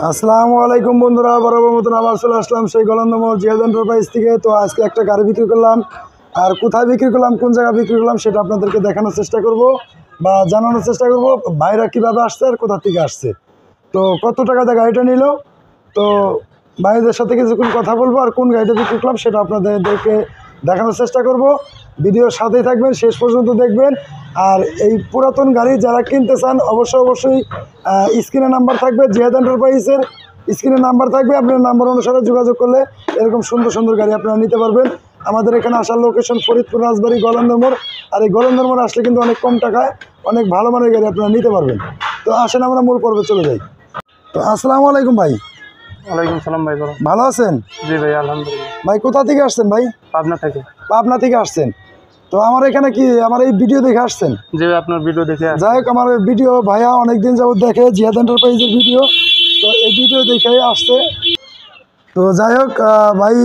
আসসালামু আলাইকুম বন্ধুরা, বরাবর মতন আবার চলে আসলাম সেই গোলন্দমোড় জিহাদ এন্টারপ্রাইজ থেকে। তো আজকে একটা গাড়ি বিক্রি করলাম, আর কোথায় বিক্রি করলাম, কোন জায়গায় বিক্রি করলাম সেটা আপনাদেরকে দেখানোর চেষ্টা করব বা জানানোর চেষ্টা করব ভাইরা কীভাবে আসছে আর কোথা থেকে আসছে, তো কত টাকাতে গাড়িটা নিল, তো ভাইদের সাথে কিছুক্ষণ কথা বলবো আর কোন গাড়িটা বিক্রি করলাম সেটা আপনাদেরকে দেখানোর চেষ্টা করব। ভিডিওর সাথেই থাকবেন, শেষ পর্যন্ত দেখবেন। আর এই পুরাতন গাড়ি যারা কিনতে চান অবশ্যই স্ক্রিনে নাম্বার থাকবে, জিহাদ এন্টারপ্রাইজের স্ক্রিনে নাম্বার থাকবে। আপনার নাম্বার অনুসারে যোগাযোগ করলে এরকম সুন্দর সুন্দর গাড়ি আপনারা নিতে পারবেন। আমাদের এখানে আসার লোকেশন ফরিদপুর, রাজবাড়ী, গোলন্দমোড়। আর এই গোলন্দমোড় আসলে কিন্তু অনেক কম টাকায় অনেক ভালো মানের গাড়ি আপনারা নিতে পারবেন। তো আসেন আমরা মূল পর্বে চলে যাই। তো আসসালামু আলাইকুম ভাই। ওয়ালাইকুম সালাম ভাই, ভালো আছেন? জি ভাই, আলহামদুলিল্লাহ। ভাই কোথা থেকে আসছেন ভাই? পাবনা থেকে। পাবনা থেকে আসছেন? তো আমার এখানে কি আমার এই ভিডিও দেখে আসছেন? জি ভাই, আপনার ভিডিও দেখে। যাই হোক, আমার ভিডিও ভাইয়া অনেকদিন যাবত দেখে, জিহাদ এন্টারপ্রাইজের ভিডিও, তো এই ভিডিও দেখে আসছে। তো যাই হোক ভাই,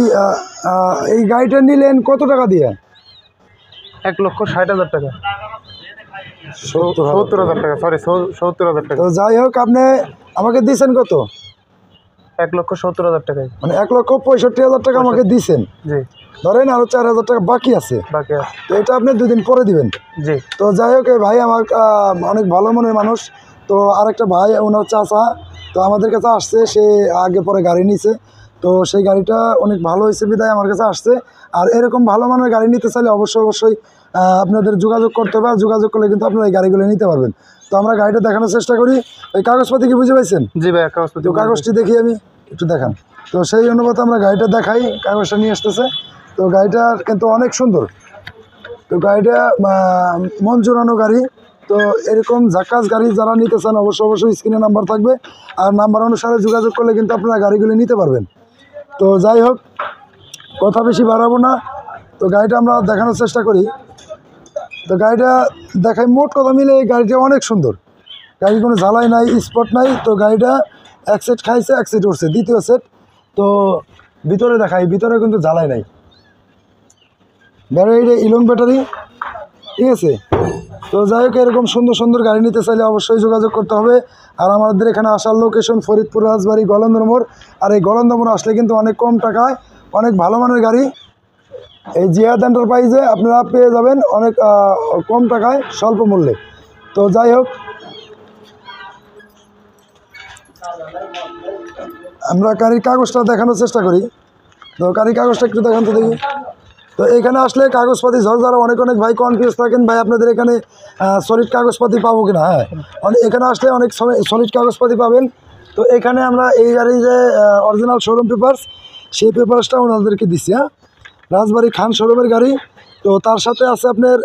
এই গাড়িটা নিলেন কত টাকা দিয়ে? 1,60,000 টাকা। 70,000 টাকা, সরি 70,000 টাকা। তো যাই হোক, আপনি আমাকে দিয়েছেন কত? 1,70,000 টাকায়, মানে 1,65,000 টাকা আমাকে দিয়েছেন। জি। ধরেন আরো 4,000 টাকা বাকি আছে, তো এটা আপনি 2 দিন পরে দিবেন। জি। তো যাই হোক, এই ভাই আমার অনেক ভালো মনের মানুষ। তো আরেকটা ভাই, ওনার চাচা, তো আমাদের কাছে আসছে, সে আগে পরে গাড়ি নিছে, তো সেই গাড়িটা অনেক ভালো হয়েছে বিদায় আমার কাছে আসছে। আর এরকম ভালো মানের গাড়ি নিতে চাইলে অবশ্যই আপনাদের যোগাযোগ করতে হবে, আর যোগাযোগ করলে কিন্তু আপনারা এই গাড়িগুলো নিতে পারবেন। তো আমরা গাড়িটা দেখানোর চেষ্টা করি। এই কাগজপাতি কি বুঝে পাইছেন? জি ভাই, কাগজপাতি। তো কাগজটি দেখি আমি একটু দেখান। তো সেই অনুপাতে আমরা গাড়িটা দেখাই, কাগজটা নিয়ে আসতেছে। তো গাড়িটা কিন্তু অনেক সুন্দর। তো গাড়িটা মন জোরানো গাড়ি। তো এরকম ঝাক্কাস গাড়ি যারা নিতে চান অবশ্যই স্ক্রিনে নাম্বার থাকবে, আর নাম্বার অনুসারে যোগাযোগ করলে কিন্তু আপনারা গাড়িগুলি নিতে পারবেন। তো যাই হোক, কথা বেশি বাড়াবো না, তো গাড়িটা আমরা দেখানোর চেষ্টা করি। তো গাড়িটা দেখাই, মোট কথা মিলে এই গাড়িটা অনেক সুন্দর। গাড়ির কোনো ঝালাই নাই, স্পট নাই। তো গাড়িটা এক সেট খাইছে, এক সেট উঠছে, দ্বিতীয় সেট। তো ভিতরে দেখাই, ভিতরে কিন্তু ঝালাই নাই। ব্যাটারিটা ইলং ব্যাটারি, ঠিক আছে। তো যাই হোক, এরকম সুন্দর সুন্দর গাড়ি নিতে চাইলে অবশ্যই যোগাযোগ করতে হবে। আর আমাদের এখানে আসার লোকেশন ফরিদপুর, রাজবাড়ী, গোলন্দমোড়। আর এই গোলন্দমোড় আসলে কিন্তু অনেক কম টাকায় অনেক ভালো মানের গাড়ি এই জিহাদ এন্টারপ্রাইজে আপনারা পেয়ে যাবেন, অনেক কম টাকায় স্বল্প মূল্যে। তো যাই হোক, আমরা গাড়ির কাগজটা দেখানোর চেষ্টা করি। তো গাড়ির কাগজটা একটু দেখান তো দেখি। তো এখানে আসলে কাগজপাতি ঝরঝরা অনেক ভাই কনফিউজ থাকেন, ভাই আপনাদের এখানে সলিড কাগজপাতি পাবো কিনা। হ্যাঁ, এখানে আসলে অনেক সলিড কাগজপাতি পাবেন। তো এখানে আমরা এই গাড়ির যে অরিজিনাল শোরুম পেপারস, সেই পেপারসটা ওনাদেরকে দিচ্ছি। হ্যাঁ, রাজবাড়ী খান শোরুমের গাড়ি। তো তার সাথে আছে আপনার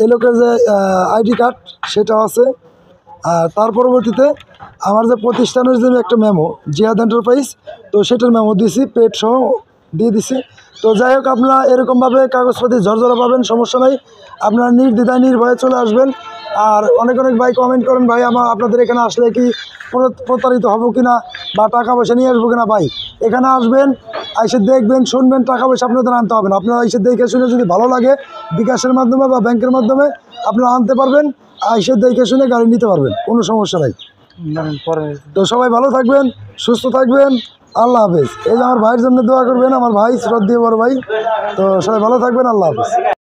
এই লোকের যে আইডি কার্ড, সেটাও আছে। আর তার পরবর্তীতে আমার যে প্রতিষ্ঠানের যে একটা মেমো, জিহাদ এন্টারপ্রাইজ, তো সেটার মেমো দিয়েছি, পেড সহ দিয়ে দিছি। তো যাই হোক, আপনারা এরকমভাবে কাগজপাতি ঝরঝরা পাবেন, সমস্যা নাই। আপনারা নির্দ্বিধায় নির্ভয়ে চলে আসবেন। আর অনেক ভাই কমেন্ট করেন, ভাই আপনাদের এখানে আসলে কি প্রতারিত হবো কিনা বা টাকা পয়সা নিয়ে আসবো কিনা। ভাই এখানে আসবেন, এসে দেখবেন, শুনবেন, টাকা পয়সা আপনাদের আনতে হবে না। আপনারা এসে দেখে শুনে যদি ভালো লাগে বিকাশের মাধ্যমে বা ব্যাংকের মাধ্যমে আপনারা আনতে পারবেন, এসে দেখে শুনে গাড়ি নিতে পারবেন, কোনো সমস্যা নাই। তো সবাই ভালো থাকবেন, সুস্থ থাকবেন, আল্লাহ হাফেজ। এই যে আমার ভাইয়ের জন্য দোয়া করবেন, আমার ভাই শ্রদ্ধেয় বড় ভাই। তো সবাই ভালো থাকবেন, আল্লাহ হাফেজ।